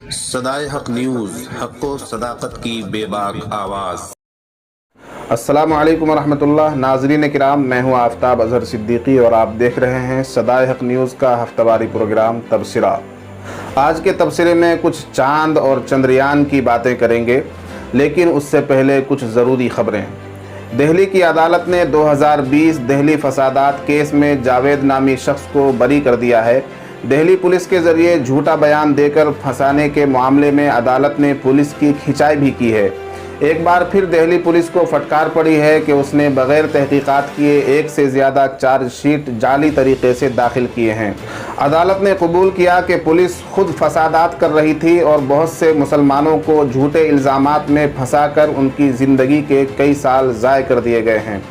सदाए हक न्यूज़, हक़ व सदाकत की बेबाक आवाज़। अस्सलामु अलैकुम वरहमतुल्लाह। नाज़रीन किराम, मैं हूं आफ्ताब अज़हर सिद्दीकी और आप देख रहे हैं सदाए हक न्यूज़ का हफ्तावारी प्रोग्राम तबसरा। आज के तबसरे में कुछ चांद और चंद्रयान की बातें करेंगे, लेकिन उससे पहले कुछ ज़रूरी ख़बरें। दिल्ली की अदालत ने 2020 दिल्ली फसादात केस में जावेद नामी शख्स को बरी कर दिया है। दिल्ली पुलिस के ज़रिए झूठा बयान देकर फंसाने के मामले में अदालत ने पुलिस की खिंचाई भी की है। एक बार फिर दिल्ली पुलिस को फटकार पड़ी है कि उसने बग़ैर तहकीकात किए एक से ज़्यादा चार्जशीट जाली तरीके से दाखिल किए हैं। अदालत ने कबूल किया कि पुलिस खुद फसादात कर रही थी और बहुत से मुसलमानों को झूठे इल्ज़ामात में फंसाकर उनकी ज़िंदगी के कई साल ज़ाय कर दिए गए हैं।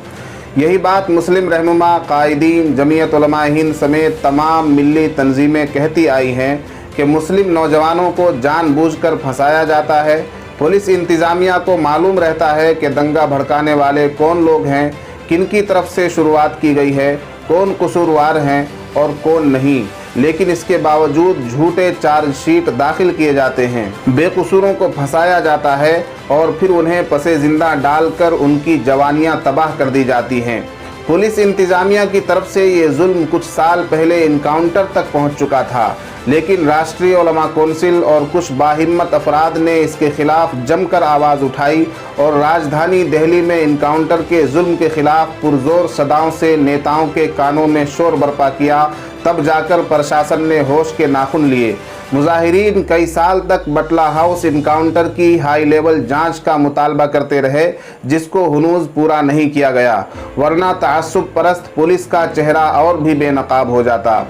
यही बात मुस्लिम रहनुमा, कायदीन, जमीयत उलमा हिंद समेत तमाम मिली तंजीमें कहती आई हैं कि मुस्लिम नौजवानों को जानबूझकर फंसाया जाता है। पुलिस इंतज़ामिया को मालूम रहता है कि दंगा भड़काने वाले कौन लोग हैं, किन की तरफ से शुरुआत की गई है, कौन कसूरवार हैं और कौन नहीं, लेकिन इसके बावजूद झूठे चार्जशीट दाखिल किए जाते हैं। बेकसूरों को फंसाया जाता है और फिर उन्हें पसे ज़िंदा डालकर उनकी जवानियां तबाह कर दी जाती हैं। पुलिस इंतज़ामिया की तरफ से ये जुल्म कुछ साल पहले इनकाउंटर तक पहुंच चुका था, लेकिन राष्ट्रीय उलमा कौंसिल और कुछ बाहिम्मत अफराद ने इसके खिलाफ जमकर आवाज़ उठाई और राजधानी दिल्ली में इनकाउंटर के जुल्म के खिलाफ पुरजोर सदाओं से नेताओं के कानों में शोर बर्पा किया। तब जाकर प्रशासन ने होश के नाखुन लिए। मुजाहिरीन कई साल तक बटला हाउस इनकाउंटर की हाई लेवल जांच का मुतालबा करते रहे, जिसको हुनूज पूरा नहीं किया गया, वरना तअस्सुब परस्त पुलिस का चेहरा और भी बेनकाब हो जाता।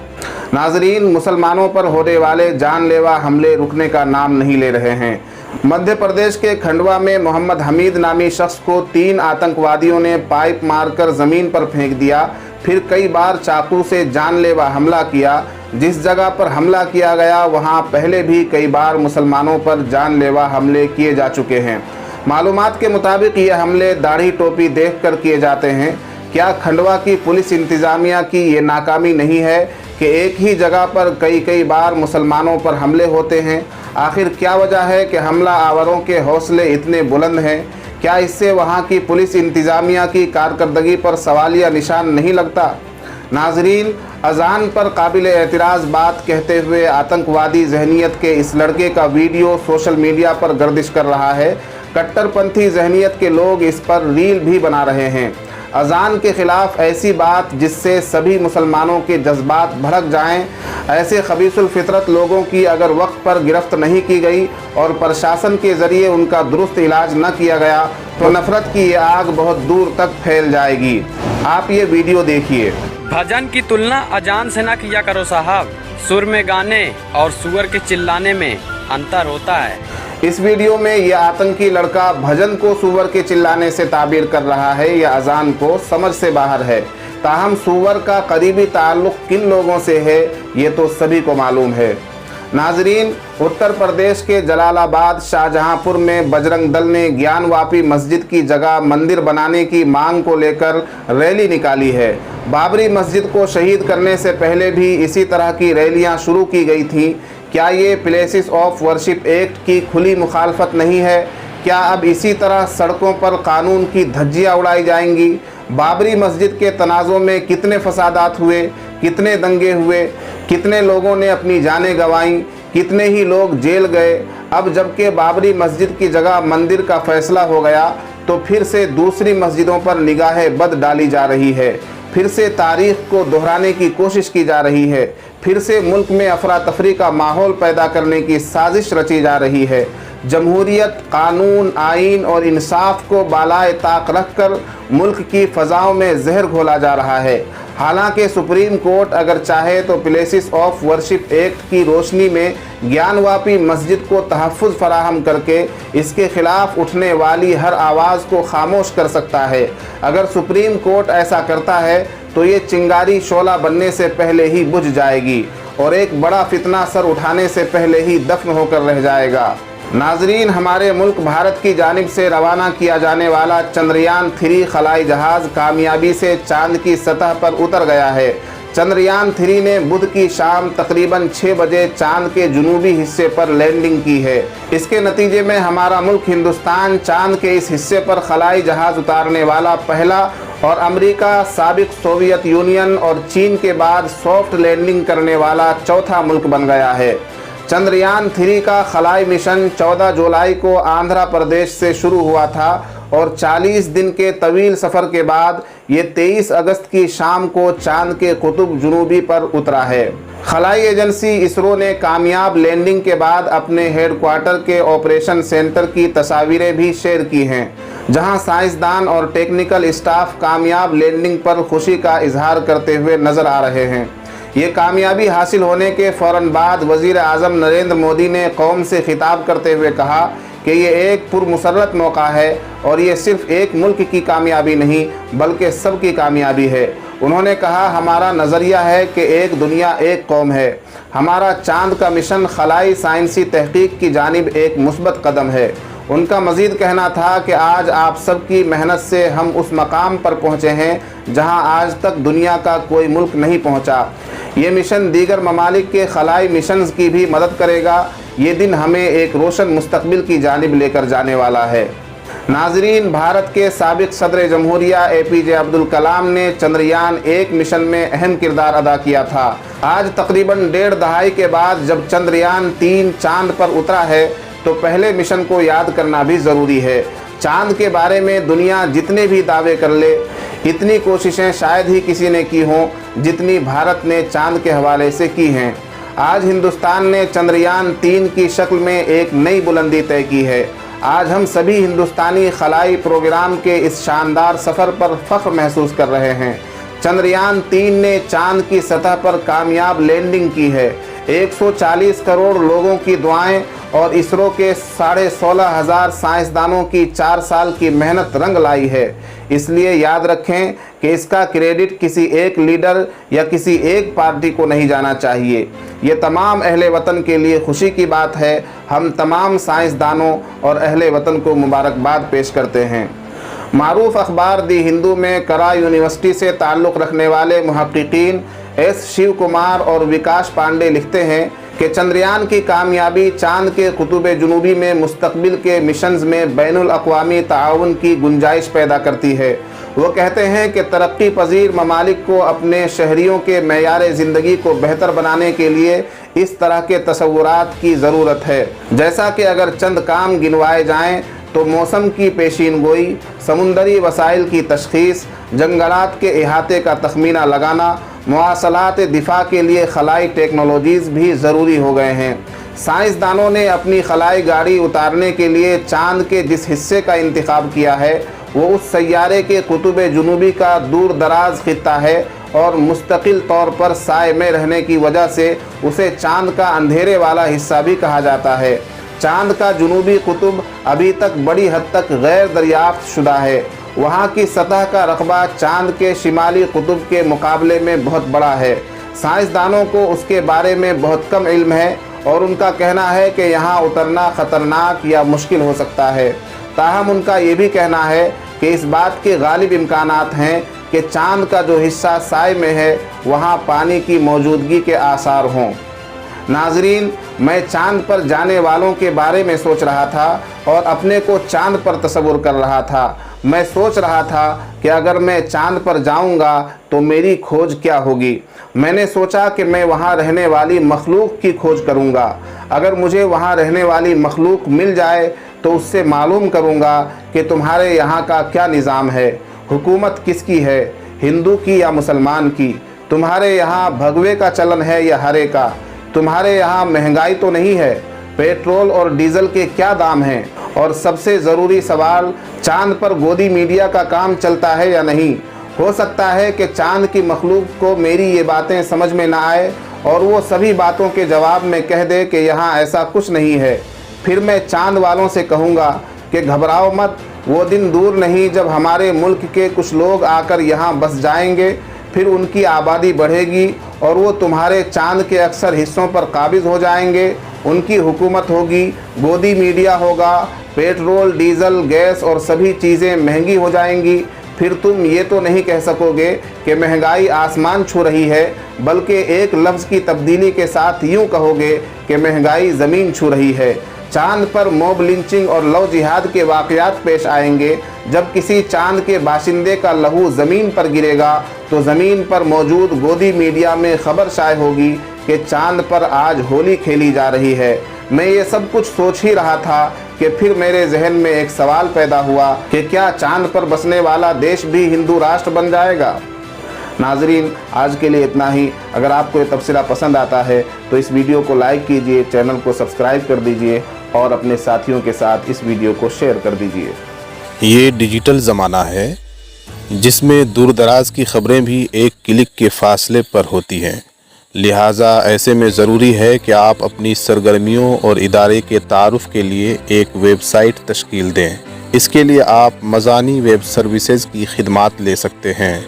नाजरीन, मुसलमानों पर होने वाले जानलेवा हमले रुकने का नाम नहीं ले रहे हैं। मध्य प्रदेश के खंडवा में मोहम्मद हमीद नामी शख्स को 3 आतंकवादियों ने पाइप मारकर ज़मीन पर फेंक दिया, फिर कई बार चाकू से जानलेवा हमला किया। जिस जगह पर हमला किया गया वहां पहले भी कई बार मुसलमानों पर जानलेवा हमले किए जा चुके हैं। मालूमात के मुताबिक ये हमले दाढ़ी टोपी देखकर किए जाते हैं। क्या खंडवा की पुलिस इंतज़ामिया की ये नाकामी नहीं है कि एक ही जगह पर कई बार मुसलमानों पर हमले होते हैं? आखिर क्या वजह है कि हमला आवरों के हौसले इतने बुलंद हैं? क्या इससे वहाँ की पुलिस इंतज़ामिया की कारकर्दगी पर सवालिया निशान नहीं लगता? नाजरीन, अजान पर काबिल एतराज़ बात कहते हुए आतंकवादी जहनीत के इस लड़के का वीडियो सोशल मीडिया पर गर्दिश कर रहा है। कट्टरपंथी जहनीत के लोग इस पर रील भी बना रहे हैं। अजान के ख़िलाफ़ ऐसी बात जिससे सभी मुसलमानों के जज्बात भड़क जाएं, ऐसे खबीसुल फितरत लोगों की अगर वक्त पर गिरफ्त नहीं की गई और प्रशासन के ज़रिए उनका दुरुस्त इलाज न किया गया तो नफ़रत की ये आग बहुत दूर तक फैल जाएगी। आप ये वीडियो देखिए। भजन की तुलना अजान से ना किया करो साहब। सुर में गाने और सुअर के चिल्लाने में अंतर होता है। इस वीडियो में यह आतंकी लड़का भजन को सुअर के चिल्लाने से ताबीर कर रहा है या अजान को, समझ से बाहर है। ताहम सुअर का करीबी ताल्लुक़ किन लोगों से है ये तो सभी को मालूम है। नाजरीन, उत्तर प्रदेश के जलालाबाद शाहजहांपुर में बजरंग दल ने ज्ञानवापी मस्जिद की जगह मंदिर बनाने की मांग को लेकर रैली निकाली है। बाबरी मस्जिद को शहीद करने से पहले भी इसी तरह की रैलियां शुरू की गई थीं। क्या ये प्लेसेस ऑफ वर्शिप एक्ट की खुली मुखालफत नहीं है? क्या अब इसी तरह सड़कों पर कानून की धज्जियाँ उड़ाई जाएंगी? बाबरी मस्जिद के तनाज़ों में कितने फसादात हुए, कितने दंगे हुए, कितने लोगों ने अपनी जानें गंवाईं, कितने ही लोग जेल गए। अब जबकि बाबरी मस्जिद की जगह मंदिर का फैसला हो गया तो फिर से दूसरी मस्जिदों पर निगाह बद डाली जा रही है, फिर से तारीख़ को दोहराने की कोशिश की जा रही है, फिर से मुल्क में अफरा तफरी का माहौल पैदा करने की साजिश रची जा रही है। जमहूरियत, कानून, आइन और इंसाफ को बालाए ताक रख कर मुल्क की फ़ज़ाओं में जहर घोला जा रहा है। हालांकि सुप्रीम कोर्ट अगर चाहे तो प्लेसेस ऑफ वर्शिप एक्ट की रोशनी में ज्ञानवापी मस्जिद को तहफ़्फ़ुज़ फराहम करके इसके ख़िलाफ़ उठने वाली हर आवाज़ को खामोश कर सकता है। अगर सुप्रीम कोर्ट ऐसा करता है तो ये चिंगारी शोला बनने से पहले ही बुझ जाएगी और एक बड़ा फितना सर उठाने से पहले ही दफन होकर रह जाएगा। नाजरीन, हमारे मुल्क भारत की जानिब से रवाना किया जाने वाला चंद्रयान 3 खलाई जहाज़ कामयाबी से चांद की सतह पर उतर गया है। चंद्रयान 3 ने बुध की शाम तकरीबन 6 बजे चांद के जुनूबी हिस्से पर लैंडिंग की है। इसके नतीजे में हमारा मुल्क हिंदुस्तान चांद के इस हिस्से पर खलाई जहाज उतारने वाला पहला और अमेरिका, साबिक सोवियत यूनियन और चीन के बाद सॉफ्ट लैंडिंग करने वाला चौथा मुल्क बन गया है। चंद्रयान 3 का खलाई मिशन 14 जुलाई को आंध्र प्रदेश से शुरू हुआ था और 40 दिन के तवील सफ़र के बाद ये 23 अगस्त की शाम को चांद के कुतुब जुनूबी पर उतरा है। खलाई एजेंसी इसरो ने कामयाब लैंडिंग के बाद अपने हेडक्वार्टर के ऑपरेशन सेंटर की तस्वीरें भी शेयर की हैं, जहां साइंसदान और टेक्निकल स्टाफ कामयाब लैंडिंग पर खुशी का इजहार करते हुए नजर आ रहे हैं। ये कामयाबी हासिल होने के फ़ौरन बाद वज़ीर आज़म नरेंद्र मोदी ने कौम से खिताब करते हुए कहा कि ये एक पुरमसरत मौका है और ये सिर्फ एक मुल्क की कामयाबी नहीं बल्कि सबकी कामयाबी है। उन्होंने कहा, हमारा नज़रिया है कि एक दुनिया एक कौम है। हमारा चांद का मिशन खलाई साइंसी तहकीक की जानिब एक मुस्बत कदम है। उनका मज़ीद कहना था कि आज आप सबकी मेहनत से हम उस मकाम पर पहुँचे हैं जहाँ आज तक दुनिया का कोई मुल्क नहीं पहुँचा। ये मिशन दीगर ममालिक के खलाई मिशंस की भी मदद करेगा। ये दिन हमें एक रोशन मुस्तकबिल की जानिब लेकर जाने वाला है। नाजरीन, भारत के साबिक सदर जमहूरिया APJ अब्दुल कलाम ने चंद्रयान 1 मिशन में अहम किरदार अदा किया था। आज तकरीबन 1.5 दहाई के बाद जब चंद्रयान 3 चांद पर उतरा है तो पहले मिशन को याद करना भी ज़रूरी है। चांद के बारे में दुनिया जितने भी दावे कर ले, इतनी कोशिशें शायद ही किसी ने की हों जितनी भारत ने चांद के हवाले से की हैं। आज हिंदुस्तान ने चंद्रयान 3 की शक्ल में एक नई बुलंदी तय की है। आज हम सभी हिंदुस्तानी खलाई प्रोग्राम के इस शानदार सफ़र पर फ़ख्र महसूस कर रहे हैं। चंद्रयान 3 ने चांद की सतह पर कामयाब लैंडिंग की है। 140 करोड़ लोगों की दुआएं और इसरो के 16,500 साइंसदानों की 4 साल की मेहनत रंग लाई है। इसलिए याद रखें कि इसका क्रेडिट किसी एक लीडर या किसी एक पार्टी को नहीं जाना चाहिए। ये तमाम अहले वतन के लिए खुशी की बात है। हम तमाम साइंसदानों और अहले वतन को मुबारकबाद पेश करते हैं। मारूफ अखबार दी हिंदू में करा यूनिवर्सिटी से ताल्लुक़ रखने वाले मुहक्किकीन S शिव कुमार और विकास पांडे लिखते हैं कि चंद्रयान की कामयाबी चांद के कुतुब जुनूबी में मुस्तकबिल के मिशंस में बैनुल अक़वामी ताउन की गुंजाइश पैदा करती है। वो कहते हैं कि तरक्की पजीर ममालिक को अपने शहरियों के मेयार ज़िंदगी को बेहतर बनाने के लिए इस तरह के तसव्वुरात की ज़रूरत है। जैसा कि अगर चंद काम गिनवाए जाएँ तो मौसम की पेशीन गोई, समुंदरी वसाइल की तशख़ीस, जंगलात के इहाते का तखमीना लगाना, मवासलात दिफा के लिए खलाई टेक्नोलॉजीज़ भी ज़रूरी हो गए हैं। साइंसदानों ने अपनी खलाई गाड़ी उतारने के लिए चांद के जिस हिस्से का इंतखाब किया है वो उस सैयारे के कुतुब जुनूबी का दूर दराज खित्ता है और मुस्तकिल तौर पर साए में रहने की वजह से उसे चांद का अंधेरे वाला हिस्सा भी कहा जाता है। चांद का जुनूबी कुतुब अभी तक बड़ी हद तक गैर दरियाफ्त शुदा है। वहाँ की सतह का रकबा चांद के शिमाली कुतुब के मुकाबले में बहुत बड़ा है। साइंसदानों को उसके बारे में बहुत कम इल्म है और उनका कहना है कि यहाँ उतरना ख़तरनाक या मुश्किल हो सकता है। ताहम उनका ये भी कहना है कि इस बात के गालिब इम्कानात हैं कि चांद का जो हिस्सा साए में है वहाँ पानी की मौजूदगी के आसार हों। नाजरीन, मैं चांद पर जाने वालों के बारे में सोच रहा था और अपने को चांद पर तसव्वुर कर रहा था। मैं सोच रहा था कि अगर मैं चांद पर जाऊंगा तो मेरी खोज क्या होगी। मैंने सोचा कि मैं वहां रहने वाली मखलूक की खोज करूंगा। अगर मुझे वहां रहने वाली मखलूक मिल जाए तो उससे मालूम करूंगा कि तुम्हारे यहाँ का क्या निज़ाम है, हुकूमत किसकी है, हिंदू की या मुसलमान की, तुम्हारे यहाँ भगवे का चलन है या हरे का, तुम्हारे यहाँ महंगाई तो नहीं है, पेट्रोल और डीजल के क्या दाम हैं, और सबसे ज़रूरी सवाल, चांद पर गोदी मीडिया का काम चलता है या नहीं। हो सकता है कि चांद की मखलूक को मेरी ये बातें समझ में ना आए और वो सभी बातों के जवाब में कह दे कि यहाँ ऐसा कुछ नहीं है। फिर मैं चांद वालों से कहूँगा कि घबराओ मत, वो दिन दूर नहीं जब हमारे मुल्क के कुछ लोग आकर यहाँ बस जाएंगे, फिर उनकी आबादी बढ़ेगी और वो तुम्हारे चांद के अक्सर हिस्सों पर काबिज हो जाएंगे। उनकी हुकूमत होगी, गोदी मीडिया होगा, पेट्रोल, डीजल, गैस और सभी चीज़ें महंगी हो जाएंगी। फिर तुम ये तो नहीं कह सकोगे कि महंगाई आसमान छू रही है, बल्कि एक लफ्ज़ की तब्दीली के साथ यूँ कहोगे कि महंगाई ज़मीन छू रही है। चांद पर मॉब लिंचिंग और लव जिहाद के वाक़यात पेश आएंगे। जब किसी चांद के बाशिंदे का लहू ज़मीन पर गिरेगा तो ज़मीन पर मौजूद गोदी मीडिया में खबर शाये होगी कि चांद पर आज होली खेली जा रही है। मैं ये सब कुछ सोच ही रहा था कि फिर मेरे जहन में एक सवाल पैदा हुआ कि क्या चांद पर बसने वाला देश भी हिंदू राष्ट्र बन जाएगा। नाजरीन, आज के लिए इतना ही। अगर आपको ये तबसरा पसंद आता है तो इस वीडियो को लाइक कीजिए, चैनल को सब्सक्राइब कर दीजिए और अपने साथियों के साथ इस वीडियो को शेयर कर दीजिए। ये डिजिटल ज़माना है जिसमें दूर दराज की ख़बरें भी एक क्लिक के फासले पर होती हैं। लिहाजा ऐसे में ज़रूरी है कि आप अपनी सरगर्मियों और इदारे के तारुफ़ के लिए एक वेबसाइट तश्कील दें। इसके लिए आप मज़ानी वेब सर्विसेज की खिदमात ले सकते हैं।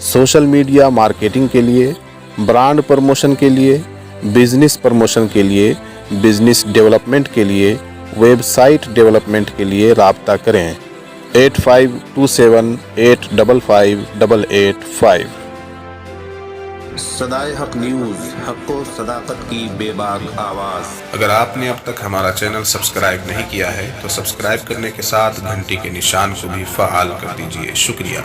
सोशल मीडिया मार्केटिंग के लिए, ब्रांड प्रमोशन के लिए, बिज़नेस प्रमोशन के लिए, बिज़नेस डेवलपमेंट के लिए, वेबसाइट डेवलपमेंट के लिए राब्ता करें 8527855885। सदाए हक न्यूज़, हक़ व सदाकत की बेबाक आवाज़। अगर आपने अब तक हमारा चैनल सब्सक्राइब नहीं किया है तो सब्सक्राइब करने के साथ घंटी के निशान को भी फ़आल कर दीजिए। शुक्रिया।